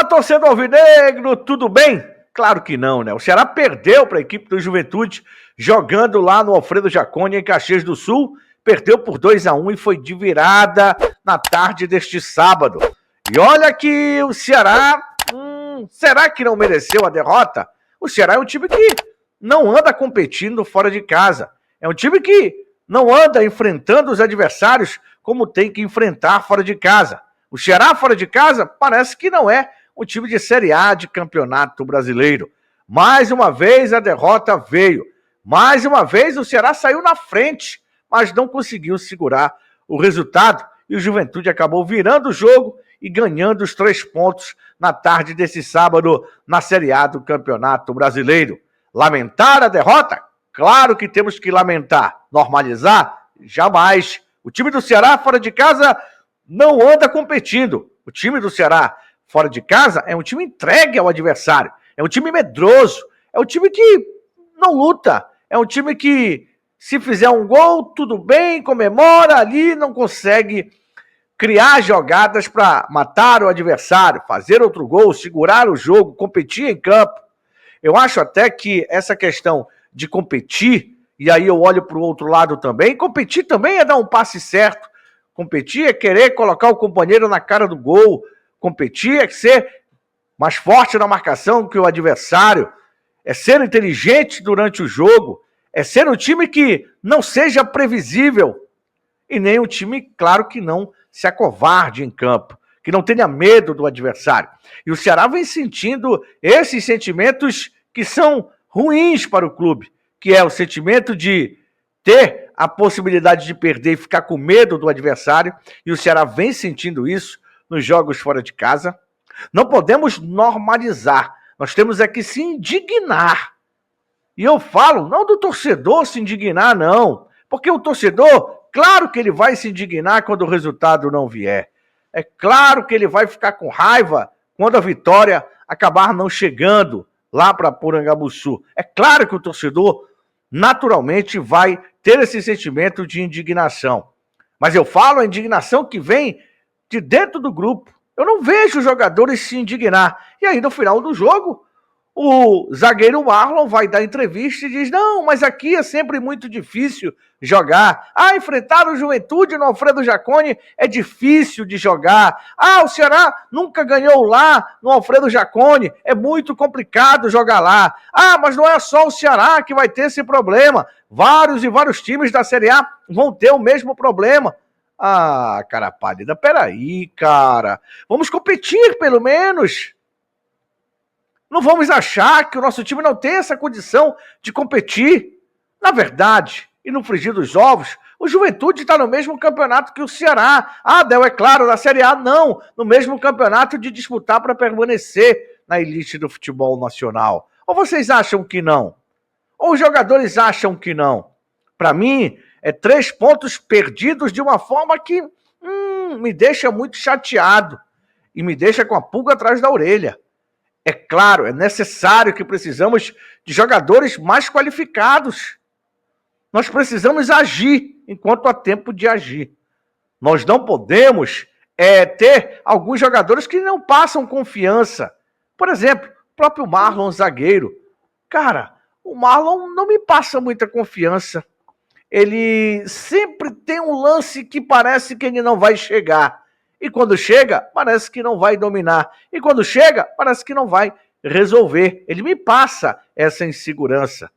Torcedor alvinegro, tudo bem? Claro que não, né? O Ceará perdeu para a equipe do Juventude, jogando lá no Alfredo Jaconi, em Caxias do Sul. Perdeu por 2-1 e foi de virada na tarde deste sábado. E olha que o Ceará, será que não mereceu a derrota? O Ceará é um time que não anda competindo fora de casa. É um time que não anda enfrentando os adversários como tem que enfrentar fora de casa. O Ceará fora de casa parece que não é um time de Série A de Campeonato Brasileiro. Mais uma vez a derrota veio. Mais uma vez o Ceará saiu na frente, mas não conseguiu segurar o resultado. E o Juventude acabou virando o jogo e ganhando os 3 pontos na tarde desse sábado na Série A do Campeonato Brasileiro. Lamentar a derrota? Claro que temos que lamentar. Normalizar? Jamais. O time do Ceará fora de casa não anda competindo. O time do Ceará fora de casa é um time entregue ao adversário. É um time medroso. É um time que não luta. É um time que, se fizer um gol, tudo bem, comemora ali, não consegue criar jogadas para matar o adversário, fazer outro gol, segurar o jogo, competir em campo. Eu acho até que essa questão de competir, e aí eu olho para o outro lado também, competir também é dar um passe certo. Competir é querer colocar o companheiro na cara do gol. Competir é ser mais forte na marcação que o adversário. É ser inteligente durante o jogo. É ser um time que não seja previsível. E nem um time, claro, que não se acovarde em campo. Que não tenha medo do adversário. E o Ceará vem sentindo esses sentimentos que são ruins para o clube. Que é o sentimento de ter a possibilidade de perder e ficar com medo do adversário, e o Ceará vem sentindo isso nos jogos fora de casa. Não podemos normalizar, nós temos é que se indignar. E eu falo, não do torcedor se indignar, não, porque o torcedor, claro que ele vai se indignar quando o resultado não vier. É claro que ele vai ficar com raiva quando a vitória acabar não chegando lá para Porangabuçu. É claro que o torcedor naturalmente vai ter esse sentimento de indignação. Mas eu falo a indignação que vem de dentro do grupo. Eu não vejo os jogadores se indignar. E aí, no final do jogo, o zagueiro Marlon vai dar entrevista e diz, não, mas aqui é sempre muito difícil jogar. Enfrentar o Juventude no Alfredo Jaconi é difícil de jogar. O Ceará nunca ganhou lá no Alfredo Jaconi, é muito complicado jogar lá. Mas não é só o Ceará que vai ter esse problema. Vários e vários times da Série A vão ter o mesmo problema. Cara pálida, peraí, cara. Vamos competir, pelo menos. Não vamos achar que o nosso time não tem essa condição de competir. Na verdade, e no frigir dos ovos, o Juventude está no mesmo campeonato que o Ceará. Del, é claro, na Série A não. No mesmo campeonato de disputar para permanecer na elite do futebol nacional. Ou vocês acham que não? Ou os jogadores acham que não? Para mim, é 3 pontos perdidos de uma forma que me deixa muito chateado. E me deixa com a pulga atrás da orelha. É claro, é necessário que precisamos de jogadores mais qualificados. Nós precisamos agir enquanto há tempo de agir. Nós não podemos ter alguns jogadores que não passam confiança. Por exemplo, o próprio Marlon, zagueiro. Cara, o Marlon não me passa muita confiança. Ele sempre tem um lance que parece que ele não vai chegar. E quando chega, parece que não vai dominar. E quando chega, parece que não vai resolver. Ele me passa essa insegurança.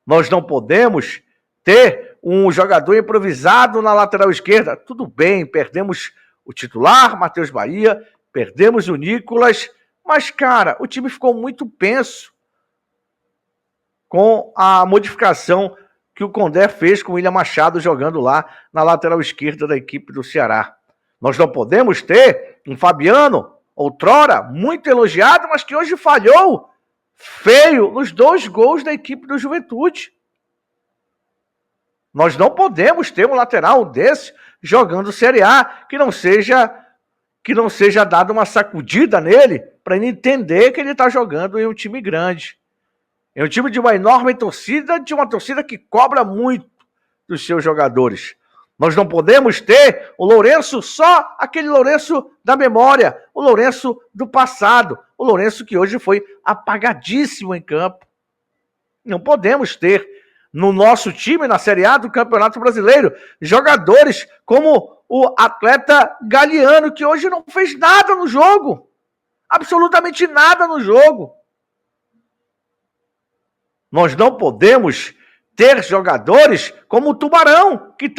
Nós não podemos ter um jogador improvisado na lateral esquerda. Tudo bem, perdemos o titular, Matheus Bahia, perdemos o Nicolas, mas, cara, o time ficou muito penso com a modificação que o Condé fez com o William Machado jogando lá na lateral esquerda da equipe do Ceará. Nós não podemos ter um Fabiano, outrora, muito elogiado, mas que hoje falhou feio nos 2 gols da equipe do Juventude. Nós não podemos ter um lateral desse jogando Série A, que não seja dado uma sacudida nele para ele entender que ele está jogando em um time grande. Em um time de uma enorme torcida, de uma torcida que cobra muito dos seus jogadores. Nós não podemos ter o Lourenço só aquele Lourenço da memória, o Lourenço do passado, o Lourenço que hoje foi apagadíssimo em campo. Não podemos ter no nosso time, na Série A do Campeonato Brasileiro, jogadores como o atleta Galeano, que hoje não fez nada no jogo. Absolutamente nada no jogo. Nós não podemos ter jogadores como o Tubarão, que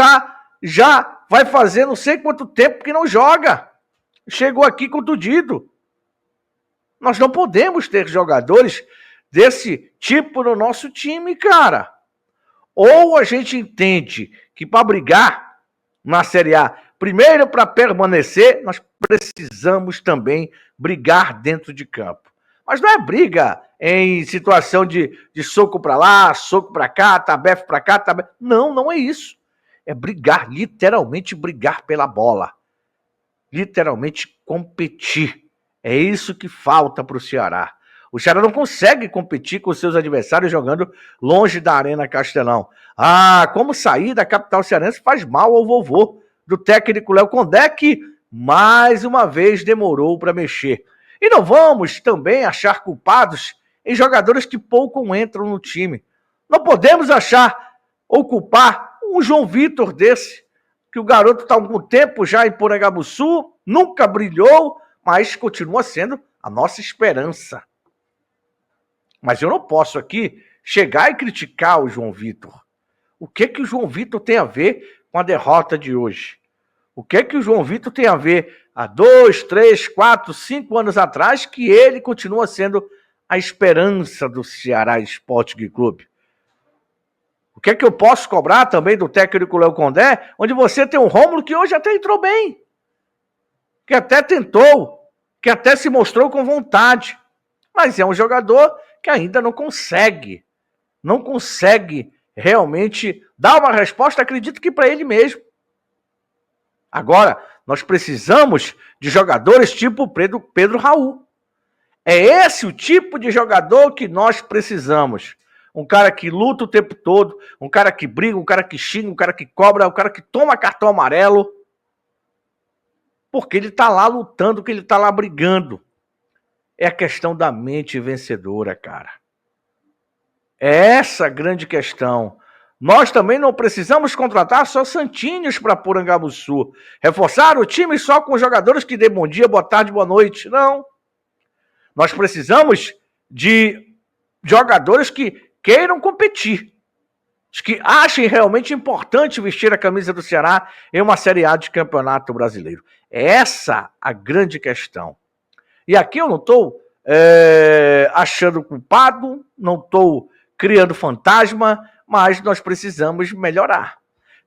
já vai fazer não sei quanto tempo que não joga. Chegou aqui contundido. Nós não podemos ter jogadores desse tipo no nosso time, cara. Ou a gente entende que para brigar na Série A, primeiro para permanecer, nós precisamos também brigar dentro de campo. Mas não é briga em situação de soco para lá, soco para cá, tabefe para cá, tabefe. Não, não é isso. É brigar, literalmente brigar pela bola. Literalmente competir. É isso que falta para o Ceará. O Ceará não consegue competir com seus adversários jogando longe da Arena Castelão. Como sair da capital cearense faz mal ao vovô do técnico Léo Condé, que mais uma vez demorou para mexer. E não vamos também achar culpados em jogadores que pouco entram no time. Não podemos achar ou culpar um João Vitor desse, que o garoto está há algum tempo já em Porangabuçu, nunca brilhou, mas continua sendo a nossa esperança. Mas eu não posso aqui chegar e criticar o João Vitor. O que o João Vitor tem a ver com a derrota de hoje? O que o João Vitor tem a ver há 2, 3, 4, 5 anos atrás, que ele continua sendo a esperança do Ceará Sporting Clube? O que eu posso cobrar também do técnico Léo Condé, onde você tem um Rômulo que hoje até entrou bem, que até tentou, que até se mostrou com vontade, mas é um jogador que ainda não consegue realmente dar uma resposta, acredito que para ele mesmo. Agora, nós precisamos de jogadores tipo Pedro Raul. É esse o tipo de jogador que nós precisamos. Um cara que luta o tempo todo, um cara que briga, um cara que xinga, um cara que cobra, um cara que toma cartão amarelo. Porque ele está lá lutando, que ele está lá brigando. É a questão da mente vencedora, cara. É essa a grande questão. Nós também não precisamos contratar só santinhos para Porangabuçu. Reforçar o time só com jogadores que dê bom dia, boa tarde, boa noite. Não. Nós precisamos de jogadores que queiram competir. Que achem realmente importante vestir a camisa do Ceará em uma Série A de Campeonato Brasileiro. É essa a grande questão. E aqui eu não estou achando culpado, não estou criando fantasma, mas nós precisamos melhorar.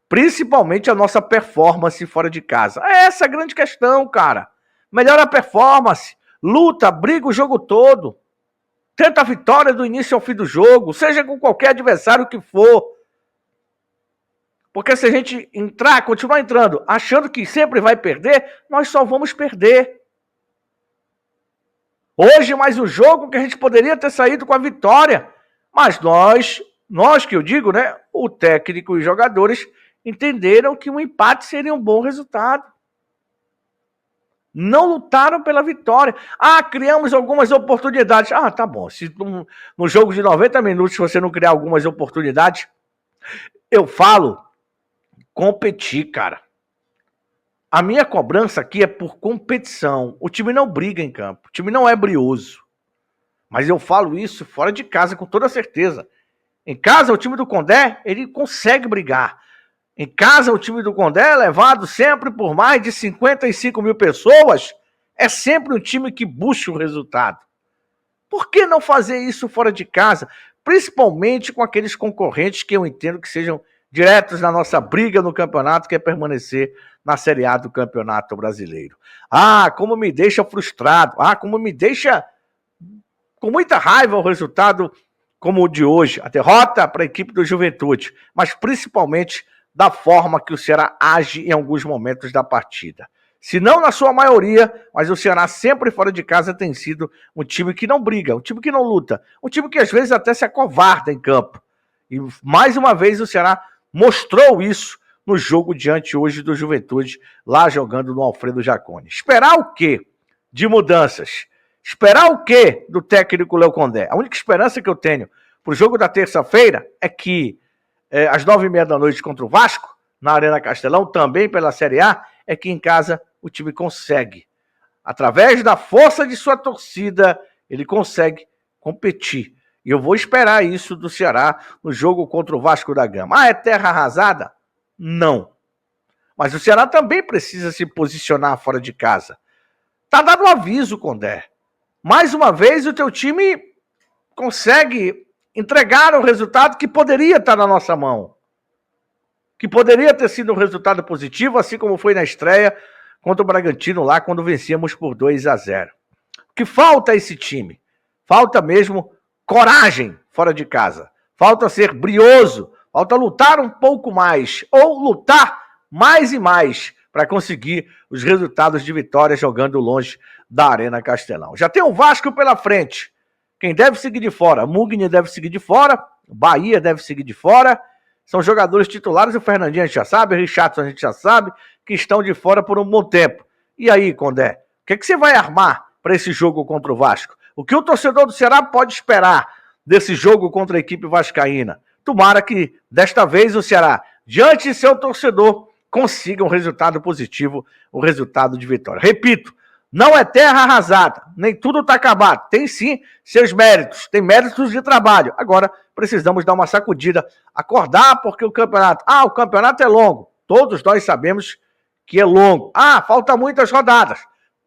Principalmente a nossa performance fora de casa. É essa a grande questão, cara. Melhora a performance, luta, briga o jogo todo. Tenta a vitória do início ao fim do jogo, seja com qualquer adversário que for. Porque se a gente continuar entrando, achando que sempre vai perder, nós só vamos perder. Hoje, mais um jogo que a gente poderia ter saído com a vitória. Mas nós que eu digo, né? O técnico e os jogadores entenderam que um empate seria um bom resultado. Não lutaram pela vitória. Criamos algumas oportunidades. Tá bom. Se no jogo de 90 minutos você não criar algumas oportunidades, eu falo competir, cara. A minha cobrança aqui é por competição. O time não briga em campo. O time não é brioso. Mas eu falo isso fora de casa com toda certeza. Em casa, o time do Condé, ele consegue brigar. Em casa, o time do Condé é levado sempre por mais de 55 mil pessoas. É sempre um time que busca o resultado. Por que não fazer isso fora de casa? Principalmente com aqueles concorrentes que eu entendo que sejam diretos na nossa briga no campeonato, que é permanecer na Série A do Campeonato Brasileiro. Como me deixa frustrado. Como me deixa com muita raiva o resultado como o de hoje. A derrota para a equipe do Juventude. Mas principalmente da forma que o Ceará age em alguns momentos da partida. Se não na sua maioria, mas o Ceará sempre fora de casa tem sido um time que não briga, um time que não luta, um time que às vezes até se acovarda em campo. E mais uma vez o Ceará mostrou isso no jogo diante hoje do Juventude, lá jogando no Alfredo Jaconi. Esperar o quê de mudanças? Esperar o quê do técnico Léo Condé? A única esperança que eu tenho para o jogo da terça-feira é que às 9h30 da noite contra o Vasco, na Arena Castelão, também pela Série A, é que em casa o time consegue, através da força de sua torcida, ele consegue competir. E eu vou esperar isso do Ceará no jogo contra o Vasco da Gama. Ah, é terra arrasada? Não. Mas o Ceará também precisa se posicionar fora de casa. Tá dado um aviso, Condé. Mais uma vez o teu time consegue entregar o resultado que poderia estar na nossa mão. Que poderia ter sido um resultado positivo, assim como foi na estreia contra o Bragantino lá, quando vencíamos por 2-0. O que falta a esse time? Falta mesmo coragem fora de casa. Falta ser brioso, falta lutar um pouco mais, ou lutar mais e mais, para conseguir os resultados de vitória jogando longe da Arena Castelão. Já tem o Vasco pela frente. Quem deve seguir de fora? Mugni deve seguir de fora, Bahia deve seguir de fora. São jogadores titulares, o Fernandinho a gente já sabe, o Richardson a gente já sabe, que estão de fora por um bom tempo. E aí, Condé, o que você vai armar para esse jogo contra o Vasco? O que o torcedor do Ceará pode esperar desse jogo contra a equipe vascaína? Tomara que, desta vez, o Ceará, diante de seu torcedor, consiga um resultado positivo, um resultado de vitória. Repito, não é terra arrasada, nem tudo está acabado. Tem sim seus méritos, tem méritos de trabalho. Agora precisamos dar uma sacudida, acordar, porque o campeonato é longo. Todos nós sabemos que é longo. Falta muitas rodadas.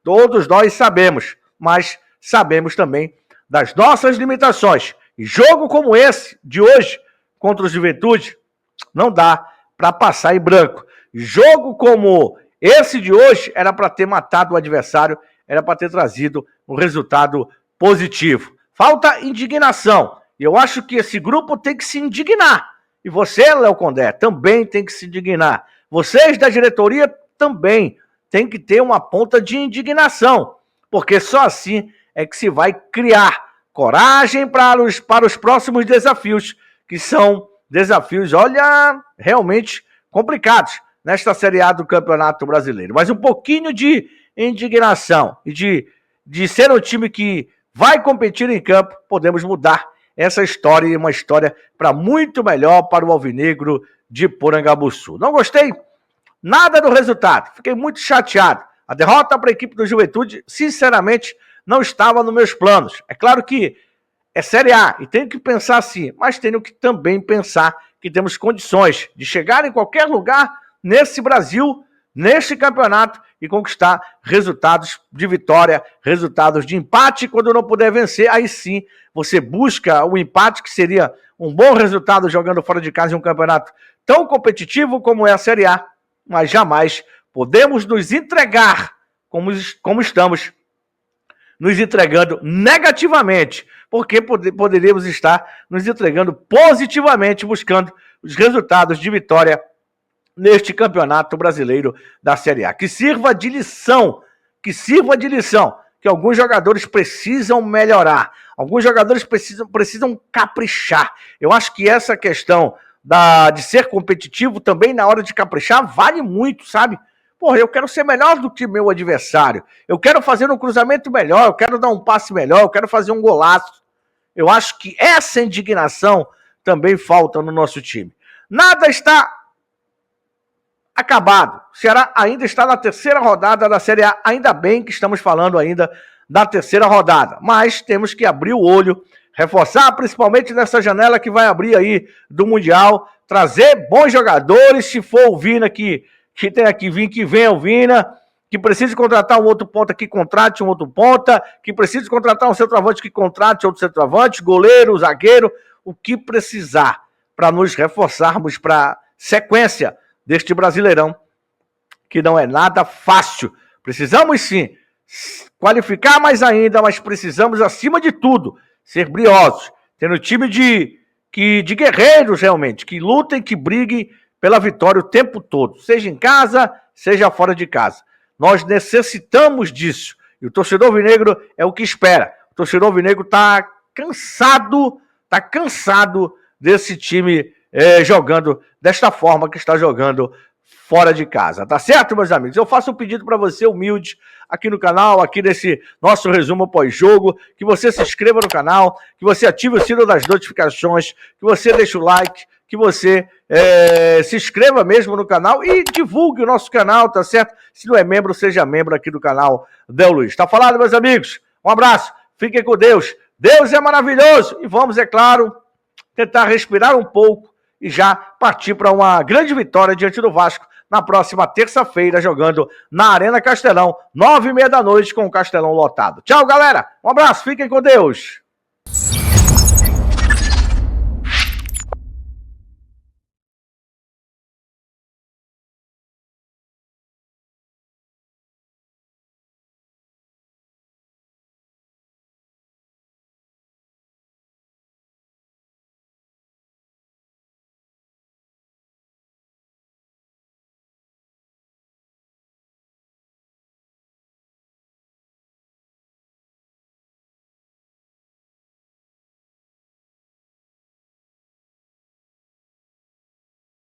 Todos nós sabemos, mas sabemos também das nossas limitações. E jogo como esse de hoje contra o Juventude não dá para passar em branco. Jogo como esse de hoje era para ter matado o adversário, era para ter trazido um resultado positivo. Falta indignação. E eu acho que esse grupo tem que se indignar. E você, Léo Condé, também tem que se indignar. Vocês da diretoria também tem que ter uma ponta de indignação. Porque só assim é que se vai criar coragem para os próximos desafios, que são desafios, olha, realmente complicados nesta Série A do Campeonato Brasileiro. Mas um pouquinho de indignação e de ser um time que vai competir em campo, podemos mudar essa história e uma história para muito melhor para o Alvinegro de Porangabuçu. Não gostei nada do resultado, fiquei muito chateado. A derrota para a equipe do Juventude, sinceramente, não estava nos meus planos. É claro que é Série A e tenho que pensar assim, mas tenho que também pensar que temos condições de chegar em qualquer lugar nesse Brasil, neste campeonato e conquistar resultados de vitória, resultados de empate. Quando não puder vencer, aí sim você busca o empate, que seria um bom resultado jogando fora de casa em um campeonato tão competitivo como é a Série A, mas jamais podemos nos entregar como estamos nos entregando negativamente, porque poderíamos estar nos entregando positivamente, buscando os resultados de vitória neste Campeonato Brasileiro da Série A. Que sirva de lição, que alguns jogadores precisam melhorar, alguns jogadores precisam caprichar. Eu acho que essa questão de ser competitivo também na hora de caprichar vale muito, sabe? Eu quero ser melhor do que meu adversário, eu quero fazer um cruzamento melhor, eu quero dar um passe melhor, eu quero fazer um golaço. Eu acho que essa indignação também falta no nosso time. Nada está acabado. O Ceará ainda está na terceira rodada da Série A. Ainda bem que estamos falando ainda da terceira rodada. Mas temos que abrir o olho, reforçar principalmente nessa janela que vai abrir aí do Mundial, trazer bons jogadores. Se for o Vina que tem aqui, que venha o Vina, que precise contratar um outro ponta, que contrate um outro ponta, que precise contratar um centroavante, que contrate outro centroavante, goleiro, zagueiro, o que precisar para nos reforçarmos para sequência deste Brasileirão, que não é nada fácil. Precisamos sim qualificar mais ainda, mas precisamos, acima de tudo, ser briosos, tendo um time de guerreiros realmente, que lutem, que briguem pela vitória o tempo todo, seja em casa, seja fora de casa. Nós necessitamos disso, e o torcedor alvinegro é o que espera. O torcedor alvinegro está cansado desse time jogando desta forma que está jogando fora de casa, tá certo, meus amigos? Eu faço um pedido para você, humilde, aqui no canal, aqui nesse nosso resumo pós-jogo, que você se inscreva no canal, que você ative o sino das notificações, que você deixe o like, que você se inscreva mesmo no canal e divulgue o nosso canal, tá certo? Se não é membro, seja membro aqui do canal Del Luiz. Tá falado, meus amigos? Um abraço, fiquem com Deus. Deus é maravilhoso e vamos, é claro, tentar respirar um pouco e já partir para uma grande vitória diante do Vasco na próxima terça-feira, jogando na Arena Castelão, 9h30 da noite, com o Castelão lotado. Tchau, galera. Um abraço, fiquem com Deus.